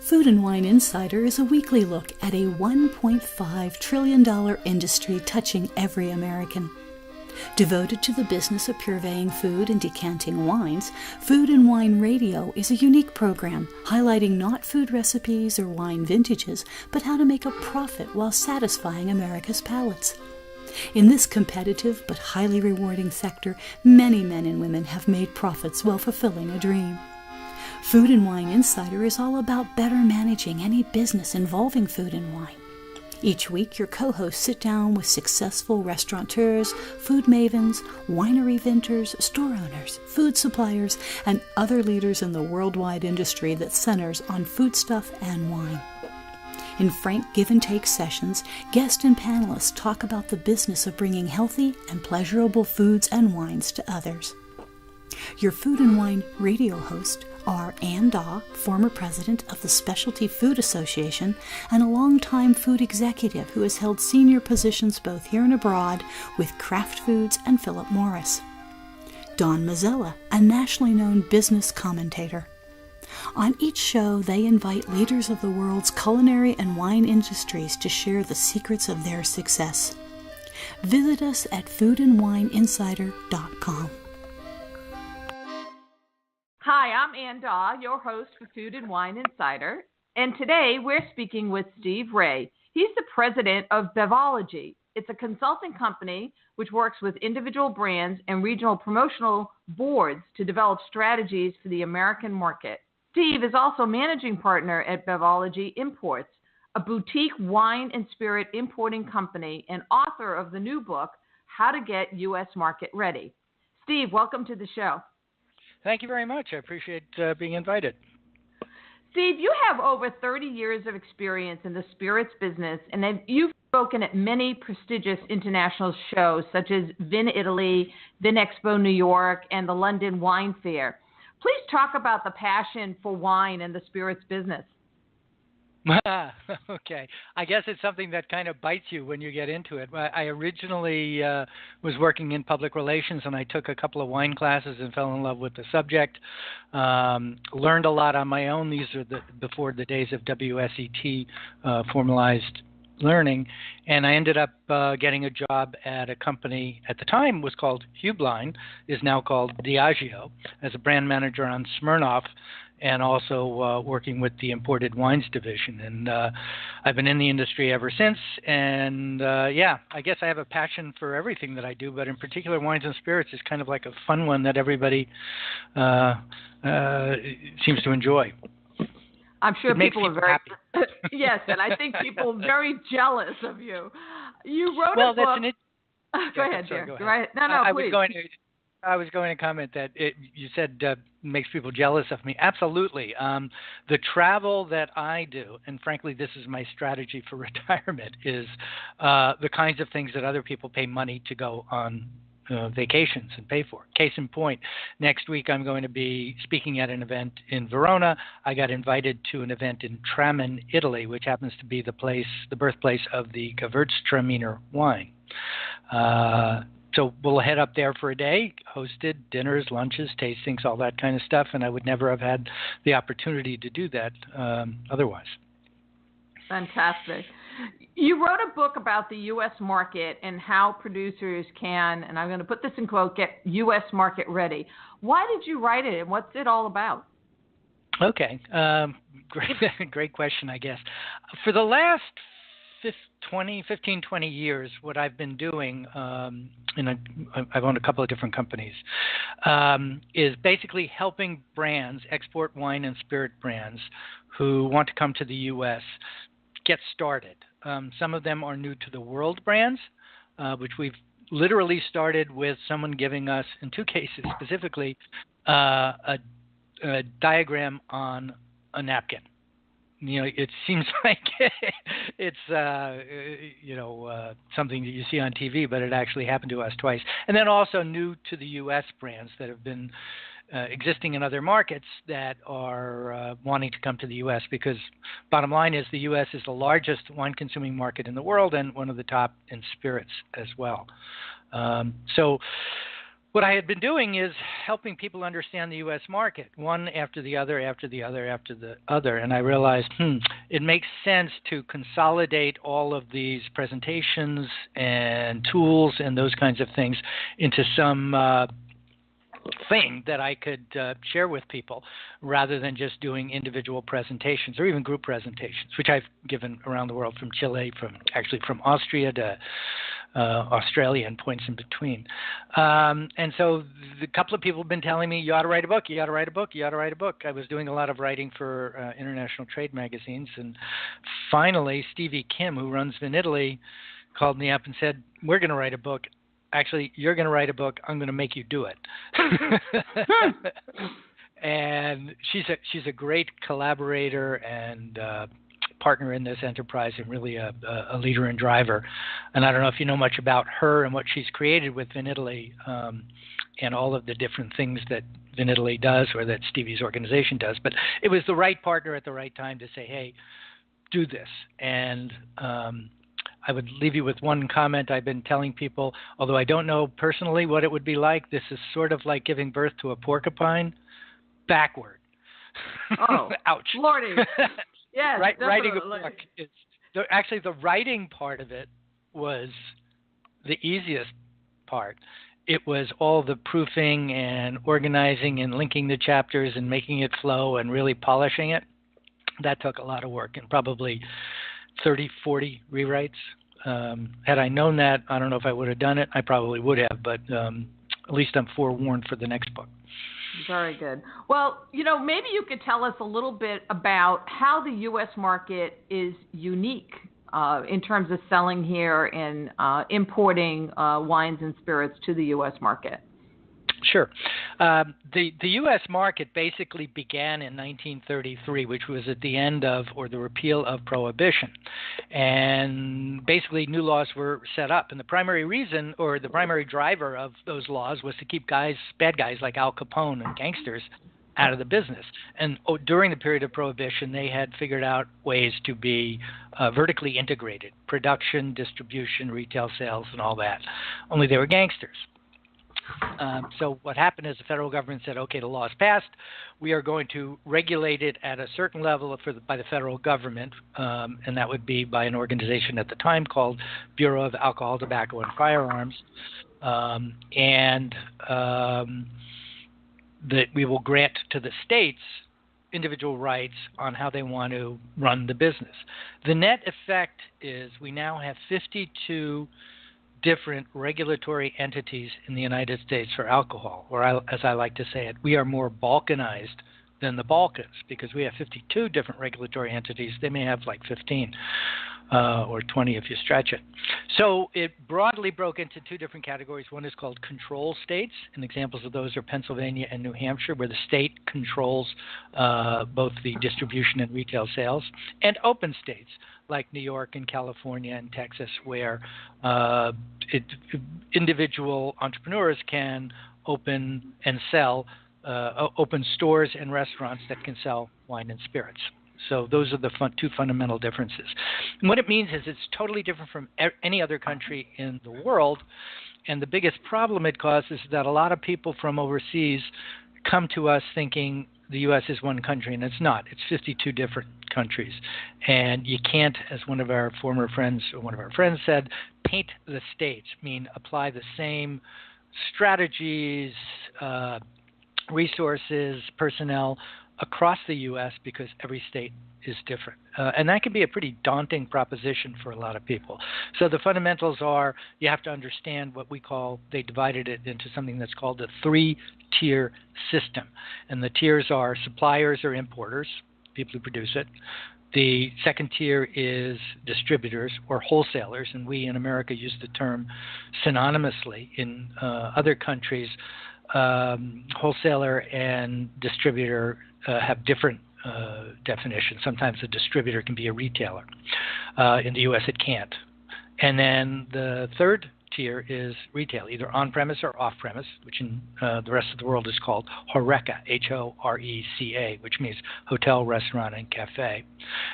Food and Wine Insider is a weekly look at a $1.5 trillion industry touching every American. Devoted to the business of purveying food and decanting wines, Food and Wine Radio is a unique program highlighting not food recipes or wine vintages, but how to make a profit while satisfying America's palates. In this competitive but highly rewarding sector, many men and women have made profits while fulfilling a dream. Food and Wine Insider is all about better managing any business involving food and wine. Each week, your co-hosts sit down with successful restaurateurs, food mavens, winery vintners, store owners, food suppliers, and other leaders in the worldwide industry that centers on foodstuff and wine. In frank give-and-take sessions, guests and panelists talk about the business of bringing healthy and pleasurable foods and wines to others. Your Food and Wine Radio host are Ann Daw, former president of the Specialty Food Association and a longtime food executive who has held senior positions both here and abroad with Kraft Foods and Philip Morris. Don Mazzella, a nationally known business commentator. On each show, they invite leaders of the world's culinary and wine industries to share the secrets of their success. Visit us at foodandwineinsider.com. Hi, I'm Ann Daw, your host for Food and Wine Insider, and today we're speaking with Steve Raye. He's the president of Bevology. It's a consulting company which works with individual brands and regional promotional boards to develop strategies for the American market. Steve is also managing partner at Bevology Imports, a boutique wine and spirit importing company and author of the new book, How to Get U.S. Market Ready. Steve, welcome to the show. Thank you very much. I appreciate being invited. Steve, you have over 30 years of experience in the spirits business, and you've spoken at many prestigious international shows such as Vin Italy, Vin Expo New York, and the London Wine Fair. Please talk about the passion for wine and the spirits business. Okay. I guess it's something that kind of bites you when you get into it. I originally was working in public relations, and I took a couple of wine classes and fell in love with the subject. Learned a lot on my own. These are before the days of WSET formalized learning. And I ended up getting a job at a company at the time was called Hubline, is now called Diageo, as a brand manager on Smirnoff, and also working with the imported wines division. And I've been in the industry ever since. And I guess I have a passion for everything that I do, but in particular wines and spirits is kind of like a fun one that everybody seems to enjoy. I'm sure people are very happy. Yes, and I think people are very jealous of you. You wrote a book. Go ahead, dear. Go ahead. Right? No, please. I was going to comment that you said makes people jealous of me. Absolutely. The travel that I do, and frankly, this is my strategy for retirement, is the kinds of things that other people pay money to go on vacations and pay for. Case in point, next week I'm going to be speaking at an event in Verona. I got invited to an event in Tramin, Italy, which happens to be the birthplace of the Gewürztraminer wine. So we'll head up there for a day, hosted dinners, lunches, tastings, all that kind of stuff, and I would never have had the opportunity to do that otherwise. Fantastic. You wrote a book about the U.S. market and how producers can, and I'm going to put this in quote, get U.S. market ready. Why did you write it, and what's it all about? Okay. Great question, I guess. For the last 15, 20 years, what I've been doing, I've owned a couple of different companies, is basically helping brands, export wine and spirit brands, who want to come to the U.S. get started. Some of them are new to the world brands, which we've literally started with someone giving us, in two cases specifically, a diagram on a napkin. It seems like it's something that you see on TV, but it actually happened to us twice. And then also new to the U.S. brands that have been existing in other markets that are wanting to come to the U.S. because bottom line is the U.S. is the largest wine-consuming market in the world and one of the top in spirits as well. So What I had been doing is helping people understand the U.S. market, one after the other, after the other, after the other. And I realized, it makes sense to consolidate all of these presentations and tools and those kinds of things into some thing that I could share with people rather than just doing individual presentations or even group presentations, which I've given around the world, from Chile, from Austria to Australia and points in between. And so a couple of people have been telling me, you ought to write a book, you ought to write a book, you ought to write a book. I was doing a lot of writing for international trade magazines. And finally, Stevie Kim, who runs Vinitaly, called me up and said, we're going to write a book. Actually, you're going to write a book. I'm going to make you do it. And she's a great collaborator and partner in this enterprise, and really a leader and driver. And I don't know if you know much about her and what she's created with Vinitaly, and all of the different things that Vinitaly does, or that Stevie's organization does. But it was the right partner at the right time to say, hey, do this. And I would leave you with one comment I've been telling people, although I don't know personally what it would be like. This is sort of like giving birth to a porcupine backward. Oh, ouch. Lordy. Yes, writing a book is actually, the writing part of it was the easiest part. It was all the proofing and organizing and linking the chapters and making it flow and really polishing it. That took a lot of work and probably 30, 40 rewrites. Had I known that, I don't know if I would have done it. I probably would have, but at least I'm forewarned for the next book. Very good. Well, maybe you could tell us a little bit about how the U.S. market is unique in terms of selling here and importing wines and spirits to the U.S. market. Sure. The U.S. market basically began in 1933, which was at the end of, or the repeal of, Prohibition. And basically new laws were set up. And the primary reason, or the primary driver of those laws, was to keep bad guys like Al Capone and gangsters out of the business. And during the period of Prohibition, they had figured out ways to be vertically integrated: production, distribution, retail sales, and all that. Only they were gangsters. So what happened is the federal government said, okay, the law is passed. We are going to regulate it at a certain level by the federal government, and that would be by an organization at the time called Bureau of Alcohol, Tobacco, and Firearms. That we will grant to the states individual rights on how they want to run the business. The net effect is we now have 52 different regulatory entities in the United States for alcohol, or as I like to say it, we are more Balkanized than the Balkans, because we have 52 different regulatory entities. They may have like 15 or 20 if you stretch it. So it broadly broke into two different categories. One is called control states, and examples of those are Pennsylvania and New Hampshire, where the state controls both the distribution and retail sales, and open states like New York and California and Texas, where individual entrepreneurs can open and sell, open stores and restaurants that can sell wine and spirits. So those are the two fundamental differences. And what it means is it's totally different from any other country in the world. And the biggest problem it causes is that a lot of people from overseas come to us thinking the U.S. is one country, and it's not. It's 52 different countries. And you can't, as one of our friends said, paint the states, apply the same strategies, resources, personnel across the U.S. because every state is different. And that can be a pretty daunting proposition for a lot of people. So the fundamentals are you have to understand what they divided it into something that's called a 3-tier system. And the tiers are suppliers or importers, people who produce it. The second tier is distributors or wholesalers, and we in America use the term synonymously. In other countries, wholesaler and distributor have different definitions. Sometimes a distributor can be a retailer. In the U.S., it can't. And then the third tier is retail, either on-premise or off-premise, which in the rest of the world is called HORECA, H-O-R-E-C-A, which means hotel, restaurant, and cafe.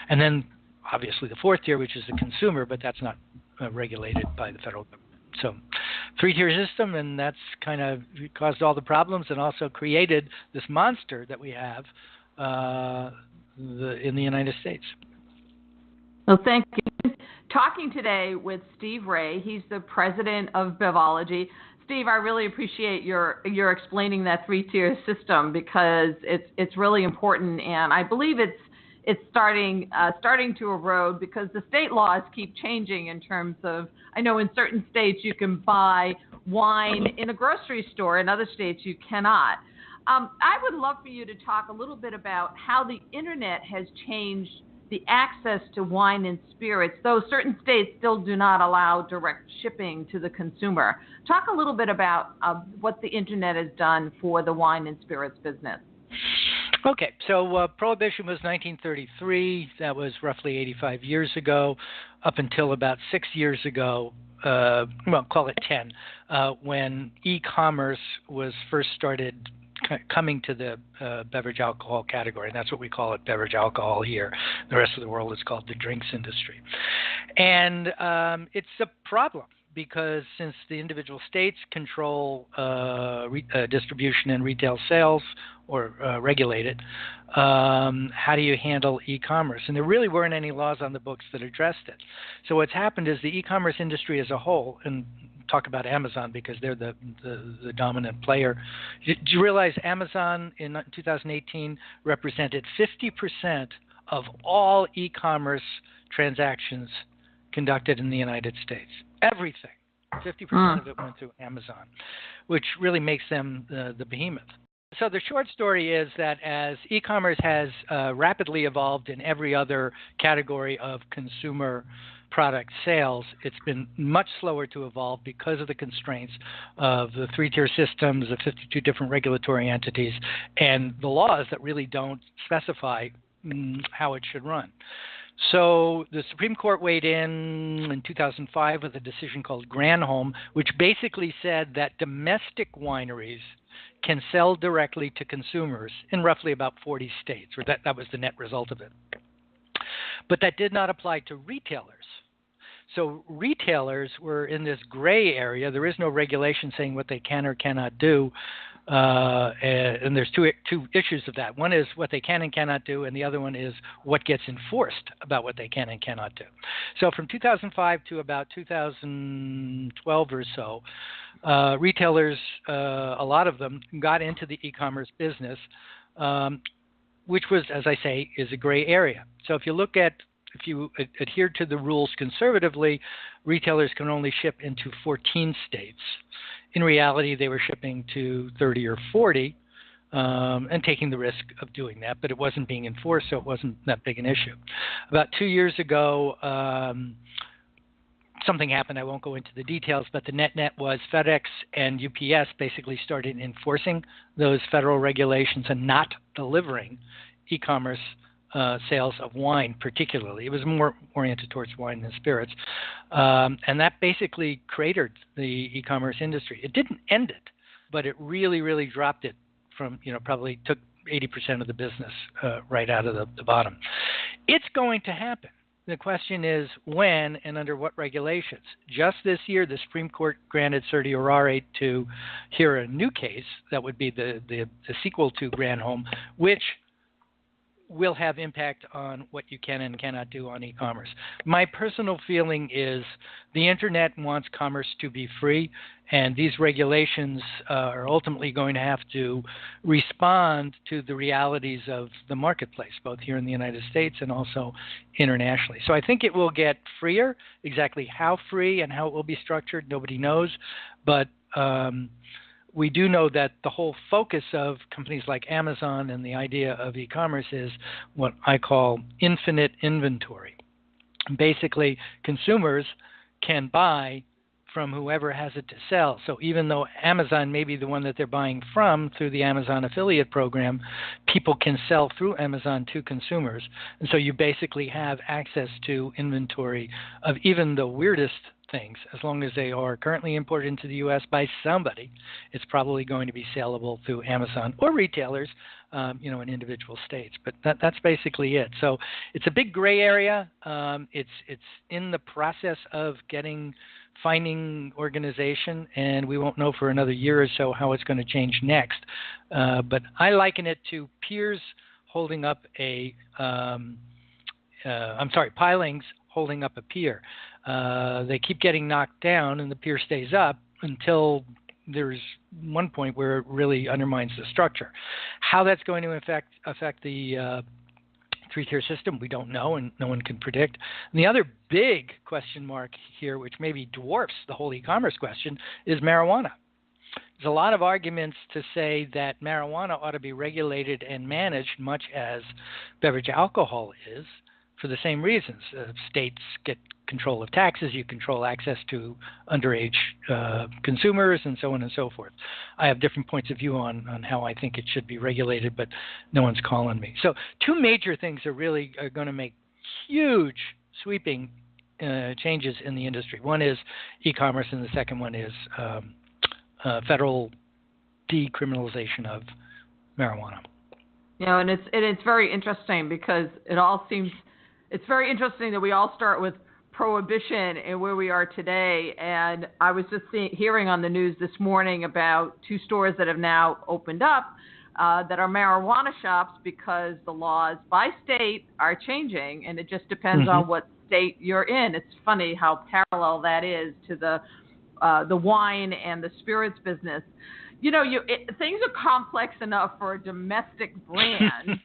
And then, obviously, the fourth tier, which is the consumer, but that's not regulated by the federal government. So three-tier system, and that's kind of caused all the problems and also created this monster that we have in the United States. Well, thank you. Talking today with Steve Raye. He's the president of Bevology. Steve, I really appreciate your explaining that three-tier system because it's really important, and I believe it's starting to erode because the state laws keep changing in terms of, I know in certain states you can buy wine in a grocery store, in other states you cannot. I would love for you to talk a little bit about how the internet has changed the access to wine and spirits, though certain states still do not allow direct shipping to the consumer. Talk a little bit about what the internet has done for the wine and spirits business. Okay, so Prohibition was 1933. That was roughly 85 years ago, up until about 6 years ago, call it 10, when e-commerce was first started coming to the beverage alcohol category. And that's what we call it, beverage alcohol here. The rest of the world is called the drinks industry. And it's a problem because since the individual states control distribution and retail sales or regulate it, how do you handle e-commerce? And there really weren't any laws on the books that addressed it. So what's happened is the e-commerce industry as a whole, and talk about Amazon because they're the dominant player. Do you realize Amazon in 2018 represented 50% of all e-commerce transactions conducted in the United States? Everything. 50% of it went through Amazon, which really makes them the behemoth. So the short story is that as e-commerce has rapidly evolved in every other category of consumer product sales, it's been much slower to evolve because of the constraints of the three-tier systems, the 52 different regulatory entities, and the laws that really don't specify how it should run. So the Supreme Court weighed in 2005 with a decision called Granholm, which basically said that domestic wineries can sell directly to consumers in roughly about 40 states, or that was the net result of it. But that did not apply to retailers. So retailers were in this gray area. There is no regulation saying what they can or cannot do. And there's two issues of that. One is what they can and cannot do, and the other one is what gets enforced about what they can and cannot do. So from 2005 to about 2012 or so, retailers, a lot of them, got into the e-commerce business, which was, as I say, is a gray area. So if you adhere to the rules conservatively, retailers can only ship into 14 states. In reality, they were shipping to 30 or 40 and taking the risk of doing that, but it wasn't being enforced, so it wasn't that big an issue. About 2 years ago, something happened. I won't go into the details, but the net was FedEx and UPS basically started enforcing those federal regulations and not delivering e-commerce sales of wine particularly. It was more oriented towards wine than spirits. And that basically cratered the e-commerce industry. It didn't end it, but it really, really dropped it from, probably took 80% of the business right out of the bottom. It's going to happen. The question is when and under what regulations. Just this year, the Supreme Court granted certiorari to hear a new case that would be the sequel to Granholm, which will have impact on what you can and cannot do on e-commerce. My personal feeling is the internet wants commerce to be free, and these regulations are ultimately going to have to respond to the realities of the marketplace, both here in the United States and also internationally. So I think it will get freer. Exactly how free and how it will be structured, nobody knows, but we do know that the whole focus of companies like Amazon and the idea of e-commerce is what I call infinite inventory. Basically, consumers can buy from whoever has it to sell. So even though Amazon may be the one that they're buying from through the Amazon affiliate program, people can sell through Amazon to consumers. And so you basically have access to inventory of even the weirdest things. As long as they are currently imported into the U.S. by somebody, it's probably going to be saleable through Amazon or retailers, in individual states. But that's basically it. So it's a big gray area. It's in the process of getting finding organization, and we won't know for another year or so how it's going to change next. But I liken it to piers holding up pilings holding up a pier. They keep getting knocked down, and the pier stays up until there's one point where it really undermines the structure. How that's going to affect the three-tier system, we don't know, and no one can predict. And the other big question mark here, which maybe dwarfs the whole e-commerce question, is marijuana. There's a lot of arguments to say that marijuana ought to be regulated and managed much as beverage alcohol is, for the same reasons. States get control of taxes, you control access to underage consumers, and so on and so forth. I have different points of view on how I think it should be regulated, but no one's calling me. So two major things are going to make huge, sweeping changes in the industry. One is e-commerce, and the second one is federal decriminalization of marijuana. And it's very interesting because it's very interesting that we all start with prohibition and where we are today. And I was just hearing on the news this morning about 2 stores that have now opened up that are marijuana shops because the laws by state are changing, and it just depends on what state you're in. It's funny how parallel that is to the wine and the spirits business. Things are complex enough for a domestic brand.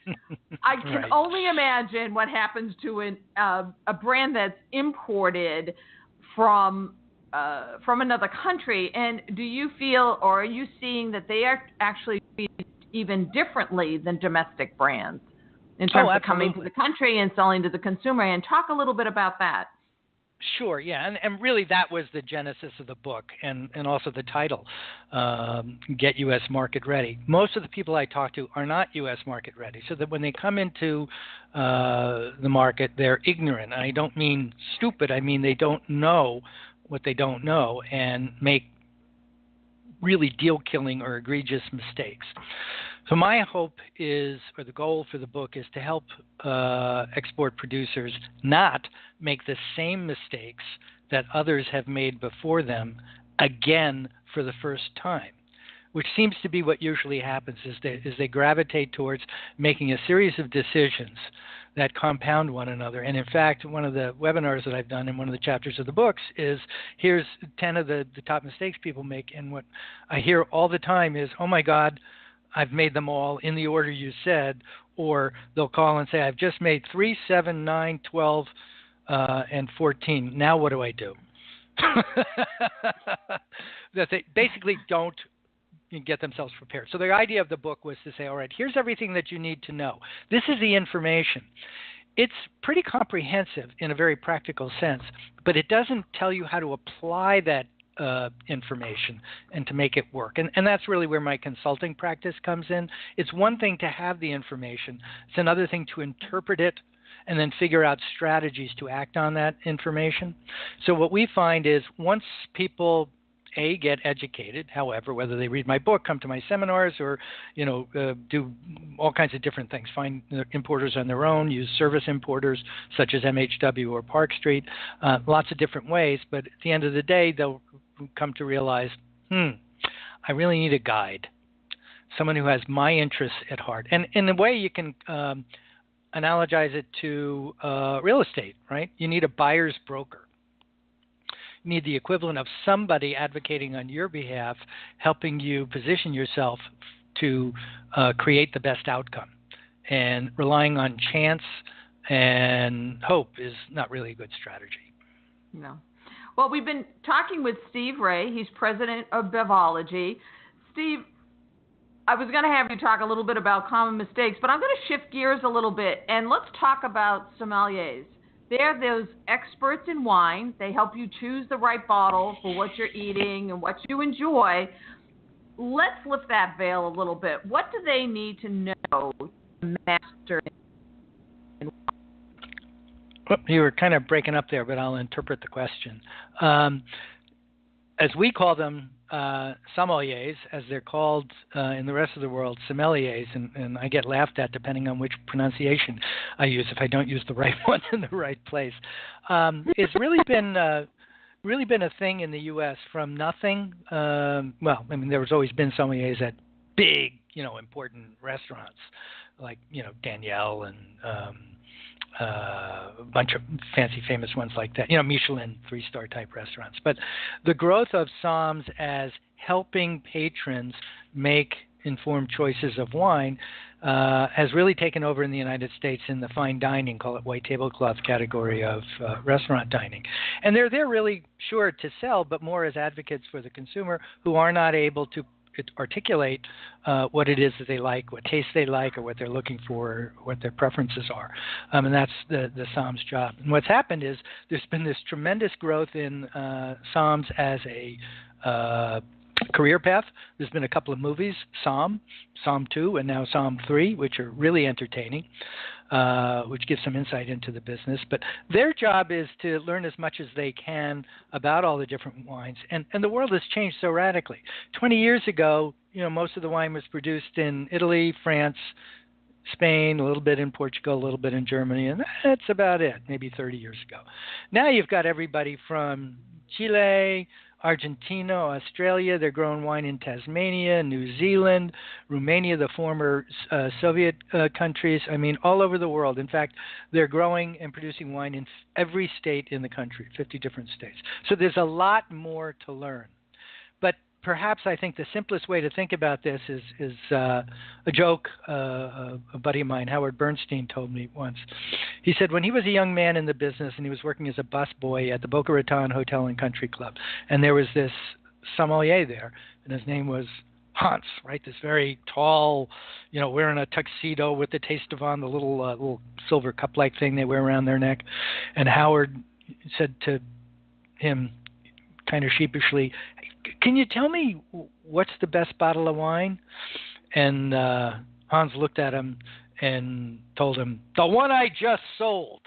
I can only imagine what happens to a brand that's imported from another country. And do you feel, or are you seeing that they are actually treated even differently than domestic brands in terms of coming to the country and selling to the consumer? And talk a little bit about that. Sure, yeah, and really that was the genesis of the book, and also the title, Get U.S. Market Ready. Most of the people I talk to are not U.S. market ready, so that when they come into the market, they're ignorant. And I don't mean stupid, I mean they don't know what they don't know and make really deal-killing or egregious mistakes. So my hope is, or the goal for the book is to help export producers not make the same mistakes that others have made before them again for the first time, which seems to be what usually happens is they gravitate towards making a series of decisions that compound one another. And in fact, one of the webinars that I've done in one of the chapters of the books is, here's 10 of the top mistakes people make. And what I hear all the time is, oh my God, I've made them all in the order you said. Or they'll call and say, I've just made 3, 7, 9, 12, and 14. Now what do I do? That they basically don't get themselves prepared. So the idea of the book was to say, all right, here's everything that you need to know. This is the information. It's pretty comprehensive in a very practical sense, but it doesn't tell you how to apply that information and to make it work. And that's really where my consulting practice comes in. It's one thing to have the information. It's another thing to interpret it and then figure out strategies to act on that information. So what we find is once people get educated, however, whether they read my book, come to my seminars, or do all kinds of different things, find importers on their own, use service importers such as MHW or Park Street, lots of different ways. But at the end of the day, they'll come to realize, I really need a guide, someone who has my interests at heart. And in a way, you can analogize it to real estate, right? You need a buyer's broker. You need the equivalent of somebody advocating on your behalf, helping you position yourself to create the best outcome. And relying on chance and hope is not really a good strategy. No. Well, we've been talking with Steve Raye. He's president of Bevology. Steve, I was going to have you talk a little bit about common mistakes, but I'm going to shift gears a little bit, and let's talk about sommeliers. They're those experts in wine. They help you choose the right bottle for what you're eating and what you enjoy. Let's lift that veil a little bit. What do they need to know to master? You were kind of breaking up there, but I'll interpret the question. As we call them, sommeliers, as they're called in the rest of the world, sommeliers, and I get laughed at depending on which pronunciation I use if I don't use the right one in the right place. It's really been really been a thing in the U.S. from nothing. Well, I mean, there was always been sommeliers at big, important restaurants like, Danielle and a bunch of fancy famous ones like that, Michelin 3-star type restaurants. But the growth of somms as helping patrons make informed choices of wine has really taken over in the United States in the fine dining, call it white tablecloth category of restaurant dining. And they're there really, sure, to sell, but more as advocates for the consumer who are not able to articulate what it is that they like, what taste they like, or what they're looking for, what their preferences are. And that's the somms job. And what's happened is there's been this tremendous growth in somms as a career path. There's been a couple of movies, Somm 2, and now Somm 3, which are really entertaining, which gives some insight into the business. But their job is to learn as much as they can about all the different wines. And the world has changed so radically. 20 years ago, most of the wine was produced in Italy, France, Spain, a little bit in Portugal, a little bit in Germany, and that's about it, maybe 30 years ago. Now you've got everybody from Chile, Argentina, Australia. They're growing wine in Tasmania, New Zealand, Romania, the former Soviet countries. I mean, all over the world. In fact, they're growing and producing wine in every state in the country, 50 different states. So there's a lot more to learn. But perhaps I think the simplest way to think about this is a joke a buddy of mine, Howard Bernstein, told me once. He said when he was a young man in the business and he was working as a busboy at the Boca Raton Hotel and Country Club, and there was this sommelier there, and his name was Hans, right? This very tall, wearing a tuxedo with the taste of on the little silver cup-like thing they wear around their neck. And Howard said to him, kind of sheepishly, "Can you tell me what's the best bottle of wine?" And Hans looked at him and told him, "The one I just sold."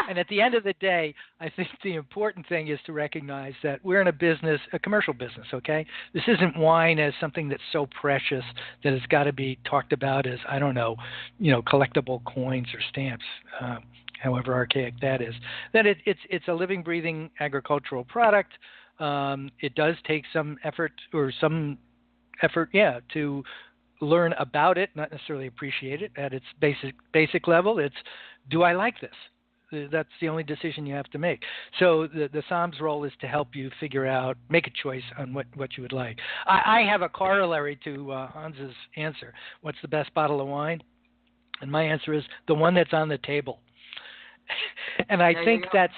And at the end of the day, I think the important thing is to recognize that we're in a business, a commercial business, okay? This isn't wine as something that's so precious that it's got to be talked about as, I don't know, collectible coins or stamps, however archaic that is. That it's a living, breathing agricultural product. It does take some effort, to learn about it, not necessarily appreciate it at its basic level. It's, do I like this? That's the only decision you have to make. So the somms role is to help you figure out, make a choice on what you would like. I have a corollary to Hans's answer. What's the best bottle of wine? And my answer is the one that's on the table. And I think that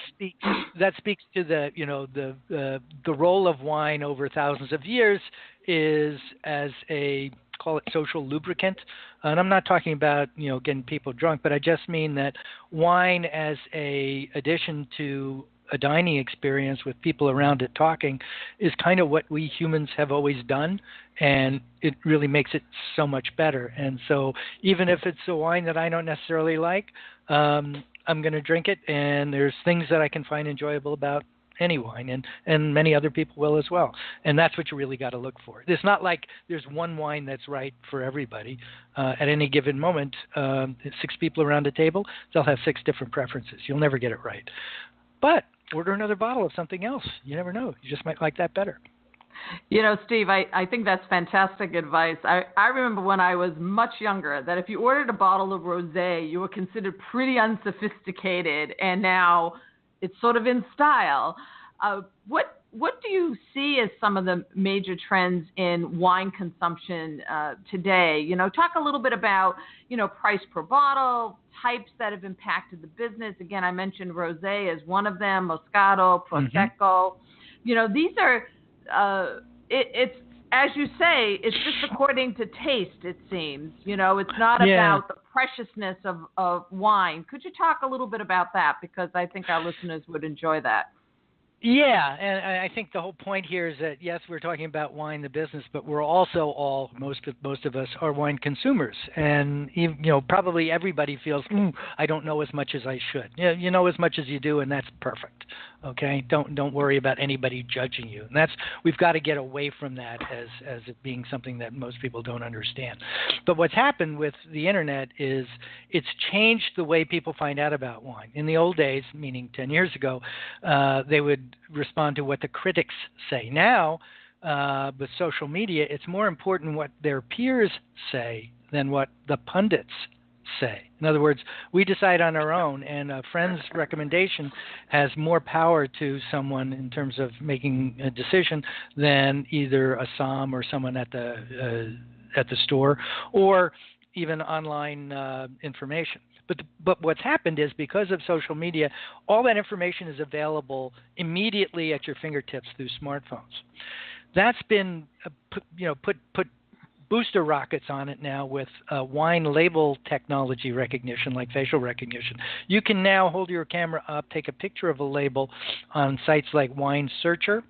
speaks to the role of wine over thousands of years is as a, call it, social lubricant. And I'm not talking about getting people drunk, but I just mean that wine as a addition to a dining experience with people around it talking is kind of what we humans have always done, and it really makes it so much better. And so even if it's a wine that I don't necessarily like, I'm going to drink it, and there's things that I can find enjoyable about any wine, and many other people will as well. And that's what you really got to look for. It's not like there's one wine that's right for everybody. At any given moment, 6 people around a table, they'll have 6 different preferences. You'll never get it right. But order another bottle of something else. You never know. You just might like that better. Steve, I think that's fantastic advice. I remember when I was much younger that if you ordered a bottle of rosé, you were considered pretty unsophisticated, and now it's sort of in style. What do you see as some of the major trends in wine consumption today? Talk a little bit about, price per bottle, types that have impacted the business. Again, I mentioned rosé as one of them, Moscato, Prosecco. These are, it's, as you say, it's just according to taste, it seems. It's not about the preciousness of wine. Could you talk a little bit about that? Because I think our listeners would enjoy that. Yeah, and I think the whole point here is that, yes, we're talking about wine, the business, but we're also most of us are wine consumers. And, probably everybody feels, I don't know as much as I should. You know as much as you do, and that's perfect. Okay, don't worry about anybody judging you. And we've got to get away from that as it being something that most people don't understand. But what's happened with the internet is it's changed the way people find out about wine. In the old days, meaning 10 years ago, they would respond to what the critics say. Now, with social media, it's more important what their peers say than what the pundits say. In other words, we decide on our own, and a friend's recommendation has more power to someone in terms of making a decision than either a SOM or someone at the store or even online information. But what's happened is because of social media, all that information is available immediately at your fingertips through smartphones. That's been put booster rockets on it now with wine label technology recognition, like facial recognition. You can now hold your camera up, take a picture of a label on sites like Wine Searcher,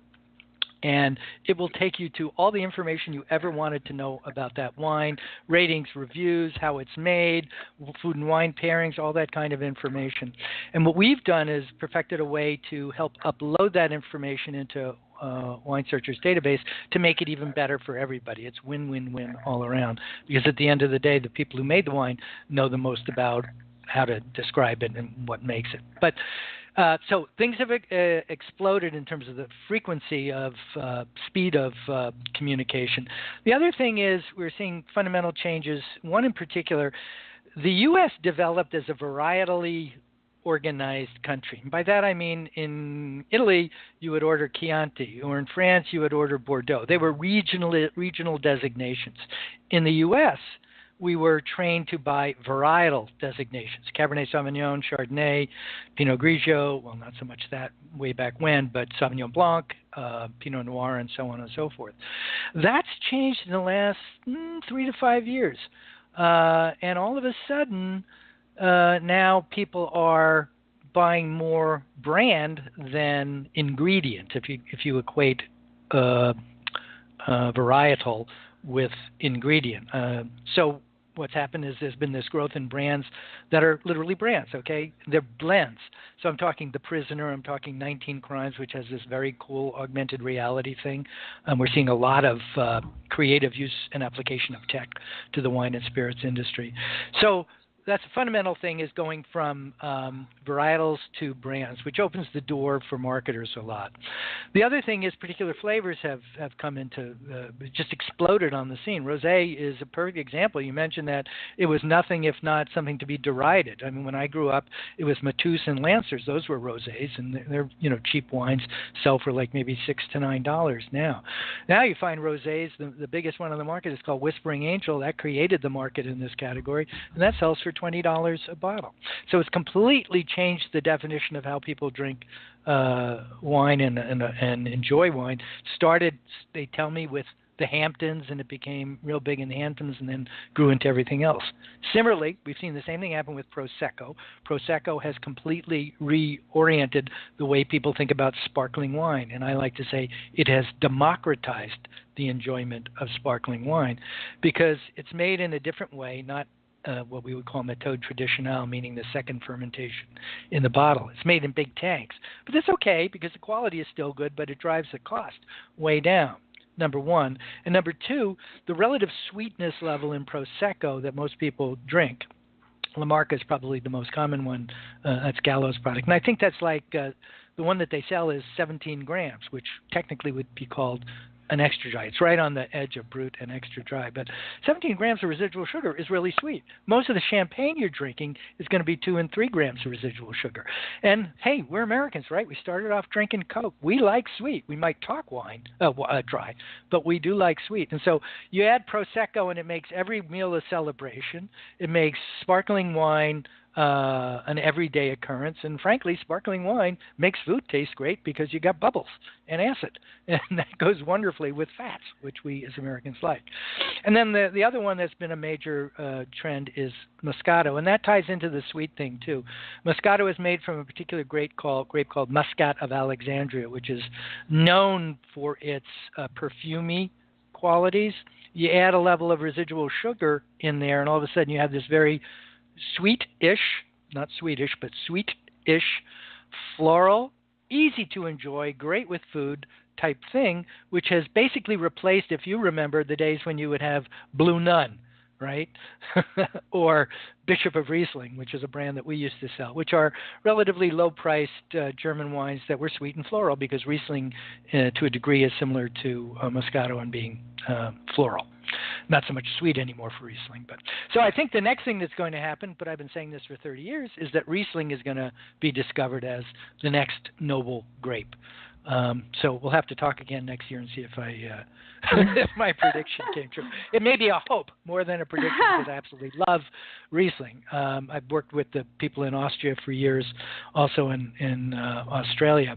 and it will take you to all the information you ever wanted to know about that wine, ratings, reviews, how it's made, food and wine pairings, all that kind of information. And what we've done is perfected a way to help upload that information into Wine Searcher's database to make it even better for everybody. It's win-win-win all around, because at the end of the day, the people who made the wine know the most about how to describe it and what makes it. But so things have exploded in terms of the frequency of speed of communication. The other thing is we're seeing fundamental changes. One in particular, the U.S. developed as a varietally organized country. And by that I mean in Italy you would order Chianti, or in France you would order Bordeaux. They were regional designations. In the U.S. we were trained to buy varietal designations: Cabernet Sauvignon, Chardonnay, Pinot Grigio, well, not so much that way back when, but Sauvignon Blanc, Pinot Noir, and so on and so forth. That's changed in the last 3 to 5 years. And all of a sudden, now people are buying more brand than ingredient, if you equate varietal with ingredient. So what's happened is there's been this growth in brands that are literally brands, okay? They're blends. So I'm talking The Prisoner, I'm talking 19 Crimes, which has this very cool augmented reality thing. We're seeing a lot of creative use and application of tech to the wine and spirits industry. So that's a fundamental thing, is going from varietals to brands, which opens the door for marketers a lot. The other thing is particular flavors have come into, just exploded on the scene. Rosé is a perfect example. You mentioned that it was nothing if not something to be derided. I mean, when I grew up, it was Mateus and Lancers. Those were rosés, and they're cheap wines, sell for like maybe $6 to $9 now. Now you find rosés, the biggest one on the market is called Whispering Angel. That created the market in this category, and that sells for $20 a bottle. So it's completely changed the definition of how people drink wine and enjoy wine. Started, they tell me, with the Hamptons, and it became real big in the Hamptons and then grew into everything else. Similarly, we've seen the same thing happen with Prosecco. Prosecco has completely reoriented the way people think about sparkling wine, and I like to say it has democratized the enjoyment of sparkling wine because it's made in a different way, not what we would call méthode traditionnelle, meaning the second fermentation in the bottle. It's made in big tanks. But that's okay because the quality is still good, but it drives the cost way down, number one. And number two, the relative sweetness level in Prosecco that most people drink. La Marca is probably the most common one. That's Gallo's product. And I think that's like the one that they sell is 17 grams, which technically would be called an extra dry. It's right on the edge of brut and extra dry. But 17 grams of residual sugar is really sweet. Most of the champagne you're drinking is going to be 2 and 3 grams of residual sugar. And hey, we're Americans, right? We started off drinking Coke. We like sweet. We might talk wine, dry, but we do like sweet. And so you add Prosecco and it makes every meal a celebration. It makes sparkling wine an everyday occurrence, and frankly, sparkling wine makes food taste great because you got bubbles and acid, and that goes wonderfully with fats, which we as Americans like. And then the other one that's been a major trend is Moscato, and that ties into the sweet thing too. Moscato is made from a particular grape called Muscat of Alexandria, which is known for its perfumey qualities. You add a level of residual sugar in there, and all of a sudden you have this very sweet-ish, not Swedish, but sweet-ish, floral, easy to enjoy, great with food type thing, which has basically replaced, if you remember, the days when you would have Blue Nun, right? Or Bishop of Riesling, which is a brand that we used to sell, which are relatively low-priced German wines that were sweet and floral, because Riesling, to a degree, is similar to Moscato in being floral. Not so much sweet anymore for Riesling. But so I think the next thing that's going to happen, but I've been saying this for 30 years, is that Riesling is going to be discovered as the next noble grape. So we'll have to talk again next year and see if if my prediction came true. It may be a hope more than a prediction, because I absolutely love Riesling. I've worked with the people in Austria for years, also in Australia.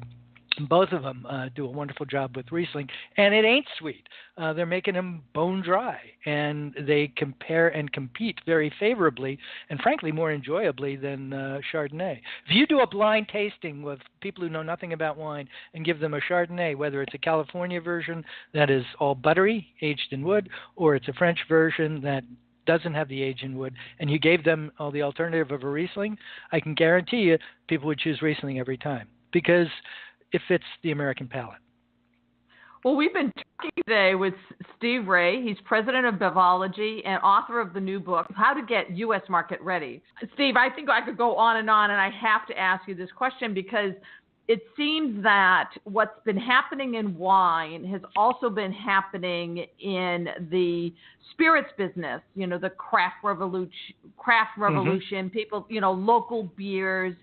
Both of them do a wonderful job with Riesling, and it ain't sweet. They're making them bone dry, and they compare and compete very favorably, and frankly more enjoyably than Chardonnay. If you do a blind tasting with people who know nothing about wine and give them a Chardonnay, whether it's a California version that is all buttery, aged in wood, or it's a French version that doesn't have the age in wood, and you gave them the alternative of a Riesling, I can guarantee you people would choose Riesling every time, because it fits the American palate. Well, we've been talking today with Steve Raye. He's president of Bevology and author of the new book, How to Get U.S. Market Ready. Steve, I think I could go on, and I have to ask you this question, because it seems that what's been happening in wine has also been happening in the spirits business, the craft revolution, Mm-hmm. people, local beers.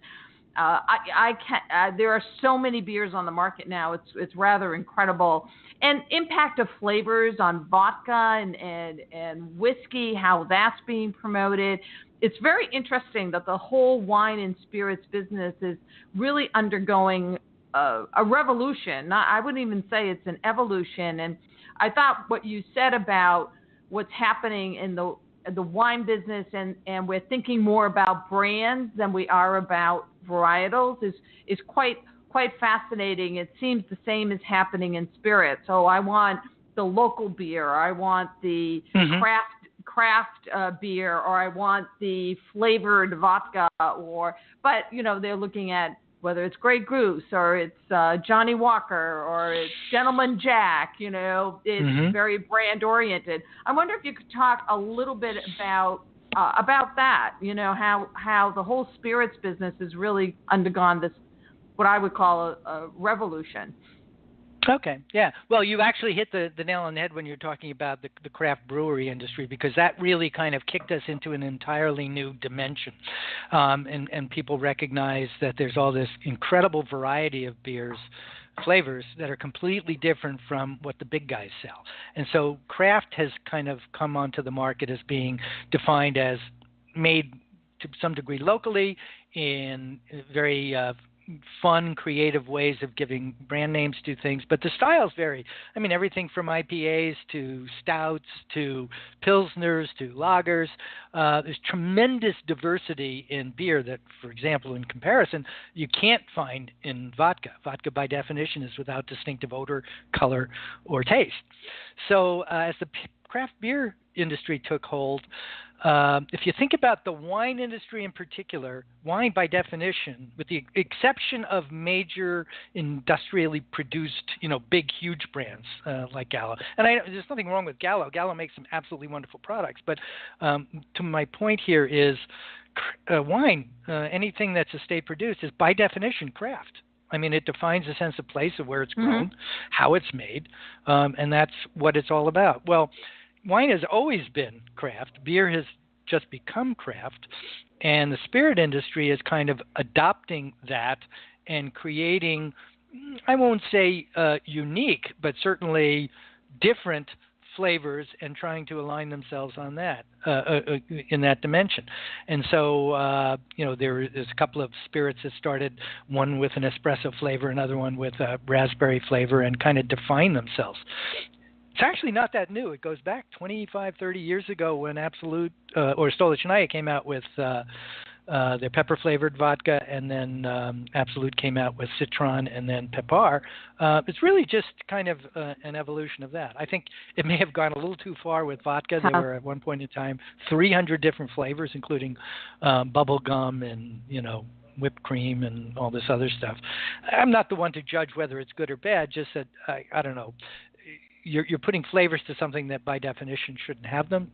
There are so many beers on the market now. It's rather incredible. And impact of flavors on vodka and whiskey, how that's being promoted. It's very interesting that the whole wine and spirits business is really undergoing a revolution. I wouldn't even say it's an evolution. And I thought what you said about what's happening in the wine business, and we're thinking more about brands than we are about varietals, is quite fascinating. It seems the same is happening in spirits. So I want the local beer, I want the Mm-hmm. craft beer, or I want the flavored vodka, but they're looking at whether it's Grey Goose or it's Johnny Walker or it's Gentleman Jack. It's Mm-hmm. very brand oriented. I wonder if you could talk a little bit about that. How the whole spirits business has really undergone this, what I would call a revolution. Okay, yeah. Well, you actually hit the nail on the head when you're talking about the craft brewery industry, because that really kind of kicked us into an entirely new dimension. And people recognize that there's all this incredible variety of beers, flavors that are completely different from what the big guys sell. And so craft has kind of come onto the market as being defined as made to some degree locally in very fun, creative ways of giving brand names to things, but the styles vary. I mean, everything from IPAs to stouts to pilsners to lagers. There's tremendous diversity in beer that, for example, in comparison, you can't find in vodka. Vodka, by definition, is without distinctive odor, color, or taste. So as the craft beer industry took hold, if you think about the wine industry in particular, wine by definition, with the exception of major industrially produced, big, huge brands like Gallo, and there's nothing wrong with Gallo. Gallo makes some absolutely wonderful products. But to my point here is wine, anything that's estate produced, is by definition craft. I mean, it defines a sense of place of where it's grown, how it's made, and that's what it's all about. Well, wine has always been craft. Beer has just become craft. And the spirit industry is kind of adopting that and creating, I won't say unique, but certainly different flavors, and trying to align themselves on that in that dimension. And so, there's a couple of spirits that started, one with an espresso flavor, another one with a raspberry flavor, and kind of define themselves. It's actually not that new. It goes back 25, 30 years ago when Absolute or Stolichnaya came out with their pepper-flavored vodka, and then Absolute came out with Citron and then Pepar. It's really just kind of an evolution of that. I think it may have gone a little too far with vodka. There were at one point in time 300 different flavors, including bubble gum and, whipped cream and all this other stuff. I'm not the one to judge whether it's good or bad, just that, I don't know, you're putting flavors to something that by definition shouldn't have them.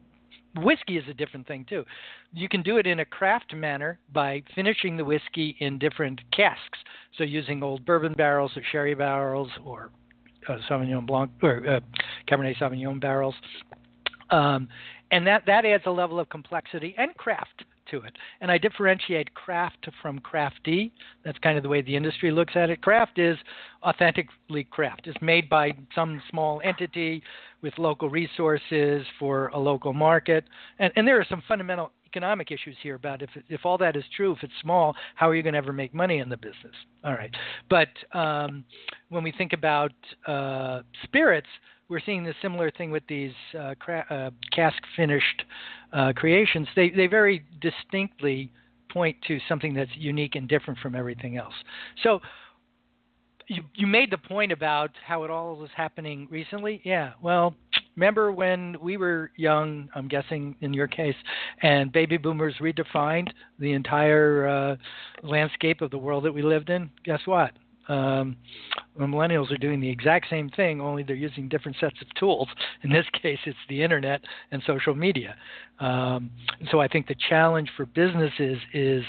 Whiskey is a different thing, too. You can do it in a craft manner by finishing the whiskey in different casks. So using old bourbon barrels or sherry barrels or Sauvignon Blanc or Cabernet Sauvignon barrels. And that adds a level of complexity and craft to it. And I differentiate craft from crafty. That's kind of the way the industry looks at it. Craft is authentically craft. It's made by some small entity with local resources for a local market. And there are some fundamental economic issues here about if all that is true, if it's small, how are you going to ever make money in the business? All right. But when we think about spirits, we're seeing the similar thing with these cask-finished creations. They very distinctly point to something that's unique and different from everything else. So you made the point about how it all was happening recently. Yeah, well, remember when we were young, I'm guessing in your case, and baby boomers redefined the entire landscape of the world that we lived in? Guess what? The millennials are doing the exact same thing, only they're using different sets of tools. In this case, it's the internet and social media. So I think the challenge for businesses is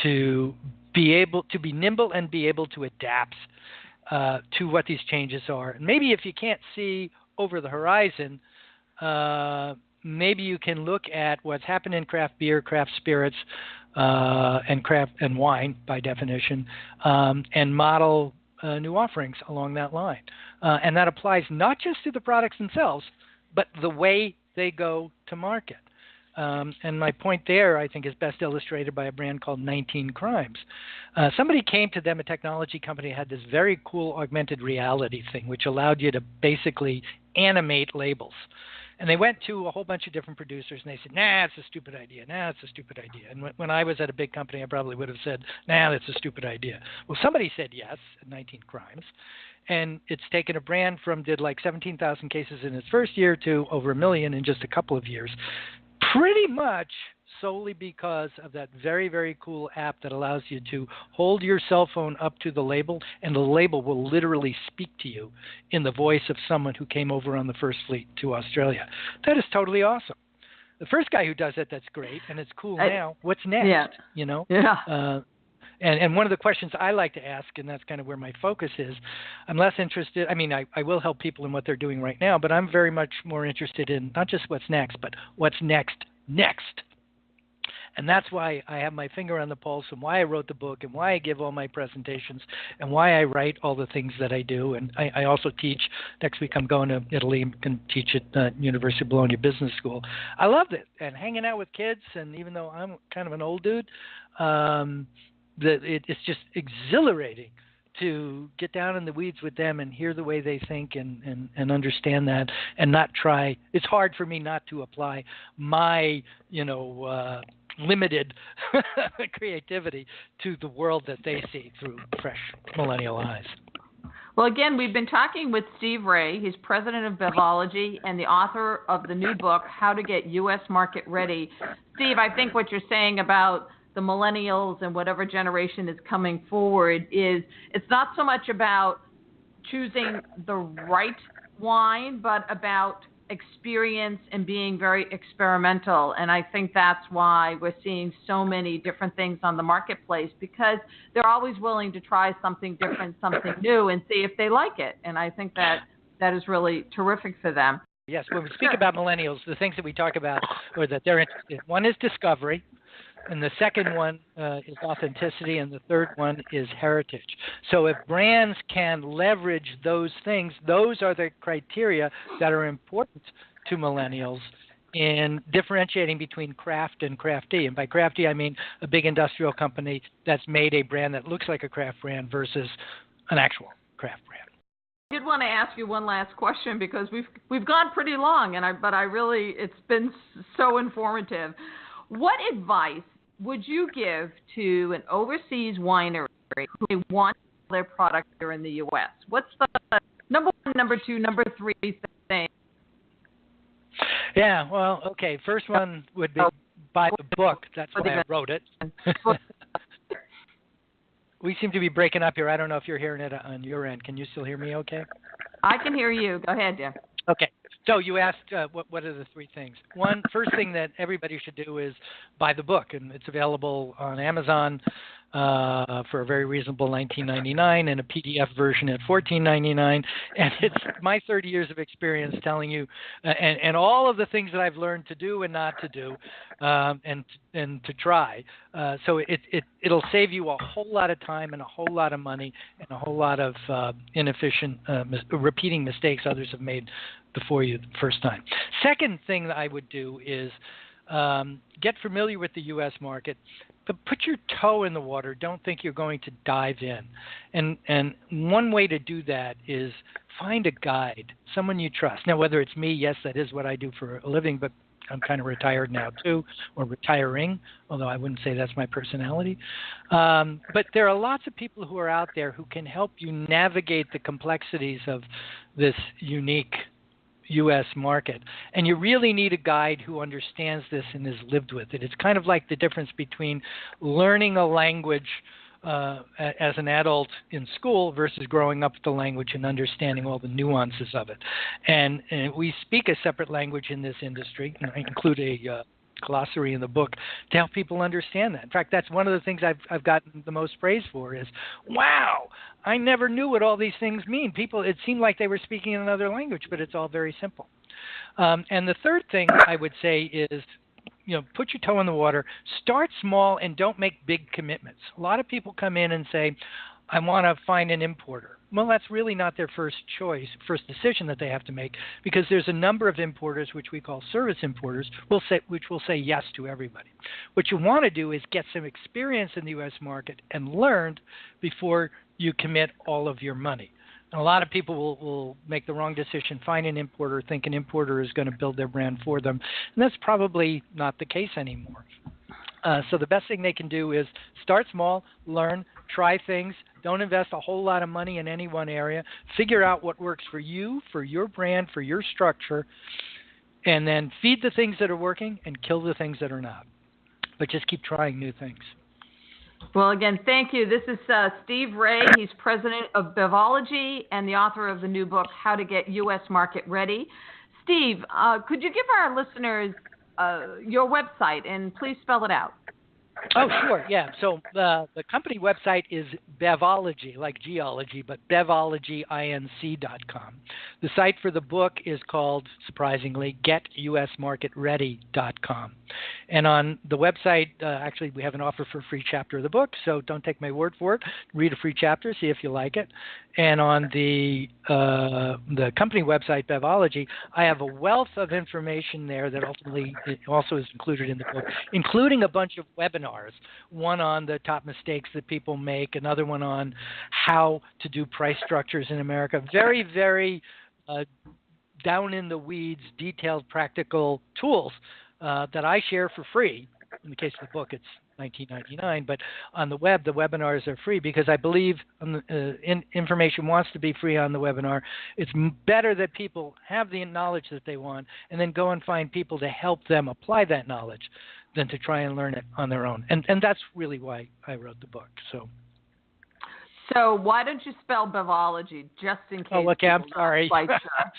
to be able to be nimble and be able to adapt to what these changes are. And maybe if you can't see over the horizon, maybe you can look at what's happened in craft beer, craft spirits, and craft and wine by definition, and model new offerings along that line. And that applies not just to the products themselves, but the way they go to market. And my point there, I think, is best illustrated by a brand called 19 Crimes. Somebody came to them, a technology company, had this very cool augmented reality thing, which allowed you to basically animate labels. And they went to a whole bunch of different producers, and they said, nah, it's a stupid idea. Nah, it's a stupid idea. And when I was at a big company, I probably would have said, nah, that's a stupid idea. Well, somebody said yes at 19 Crimes. And it's taken a brand from did like 17,000 cases in its first year to over 1 million in just a couple of years. Pretty much solely because of that very, very cool app that allows you to hold your cell phone up to the label, and the label will literally speak to you in the voice of someone who came over on the first fleet to Australia. That is totally awesome. The first guy who does it, that's great, and it's cool now. What's next? Yeah. You know? Yeah. And one of the questions I like to ask, and that's kind of where my focus is, I'm less interested. I mean, I will help people in what they're doing right now, but I'm very much more interested in not just what's next, but what's next. And that's why I have my finger on the pulse, and why I wrote the book, and why I give all my presentations, and why I write all the things that I do. And I also teach. Next week I'm going to Italy and can teach at University of Bologna Business School. I loved it, and hanging out with kids. And even though I'm kind of an old dude, it's just exhilarating to get down in the weeds with them and hear the way they think and understand that, and not try. It's hard for me not to apply my, limited creativity to the world that they see through fresh millennial eyes. Well, again, we've been talking with Steve Raye. He's president of Bevology and the author of the new book, How to Get U.S. Market Ready. Steve, I think what you're saying about the millennials and whatever generation is coming forward is it's not so much about choosing the right wine, but about experience and being very experimental. And I think that's why we're seeing so many different things on the marketplace, because they're always willing to try something different, something new, and see if they like it. And I think that is really terrific for them. Yes, when we speak about millennials, the things that we talk about or that they're interested in, one is discovery, and the second one is authenticity, and the third one is heritage. So if brands can leverage those things, those are the criteria that are important to millennials in differentiating between craft and crafty. And by crafty, I mean a big industrial company that's made a brand that looks like a craft brand versus an actual craft brand. I did want to ask you one last question, because we've gone pretty long, but it's been so informative. What advice would you give to an overseas winery who may want their product here in the U.S.? What's the number one, number two, number three thing? Yeah, well, okay. First one would be buy the book. That's why I wrote it. We seem to be breaking up here. I don't know if you're hearing it on your end. Can you still hear me okay? I can hear you. Go ahead, Jim. Okay. So you asked what are the three things. First thing that everybody should do is buy the book, and it's available on Amazon for a very reasonable $19.99 and a PDF version at $14.99. And it's my 30 years of experience telling you, and all of the things that I've learned to do and not to do, and to try. So it'll save you a whole lot of time and a whole lot of money and a whole lot of inefficient repeating mistakes others have made before you the first time. Second thing that I would do is get familiar with the U.S. market, but put your toe in the water. Don't think you're going to dive in. And one way to do that is find a guide, someone you trust. Now, whether it's me, yes, that is what I do for a living, but I'm kind of retired now too, or retiring, although I wouldn't say that's my personality. But there are lots of people who are out there who can help you navigate the complexities of this unique U.S. market. And you really need a guide who understands this and has lived with it. It's kind of like the difference between learning a language as an adult in school versus growing up with the language and understanding all the nuances of it. And we speak a separate language in this industry. And I include a glossary in the book to help people understand that. In fact, that's one of the things I've gotten the most praise for is, wow, I never knew what all these things mean. People, it seemed like they were speaking in another language, but it's all very simple. And the third thing I would say is, put your toe in the water, start small, and don't make big commitments. A lot of people come in and say, I want to find an importer. Well, that's really not their first decision that they have to make, because there's a number of importers, which we call service importers, which will say yes to everybody. What you want to do is get some experience in the U.S. market and learn before you commit all of your money. And a lot of people will make the wrong decision, find an importer, think an importer is going to build their brand for them, and that's probably not the case anymore. So the best thing they can do is start small, learn, try things. Don't invest a whole lot of money in any one area. Figure out what works for you, for your brand, for your structure, and then feed the things that are working and kill the things that are not. But just keep trying new things. Well, again, thank you. This is Steve Raye. He's president of Bevology and the author of the new book, How to Get U.S. Market Ready. Steve, could you give our listeners your website, and please spell it out? Oh, sure. Yeah. So the company website is Bevology, like geology, but BevologyInc.com. The site for the book is called, surprisingly, GetUSMarketReady.com. And on the website, actually, we have an offer for a free chapter of the book, so don't take my word for it. Read a free chapter, see if you like it. And on the company website, Bevology, I have a wealth of information there that ultimately also is included in the book, including a bunch of webinars. One on the top mistakes that people make, another one on how to do price structures in America. Very, very down in the weeds, detailed, practical tools that I share for free. In the case of the book, it's $19.99, but on the web, the webinars are free because I believe information wants to be free on the webinar. It's better that people have the knowledge that they want and then go and find people to help them apply that knowledge than to try and learn it on their own. And that's really why I wrote the book. So why don't you spell Bevology just in case? Oh, okay, I'm sorry. Quite sure.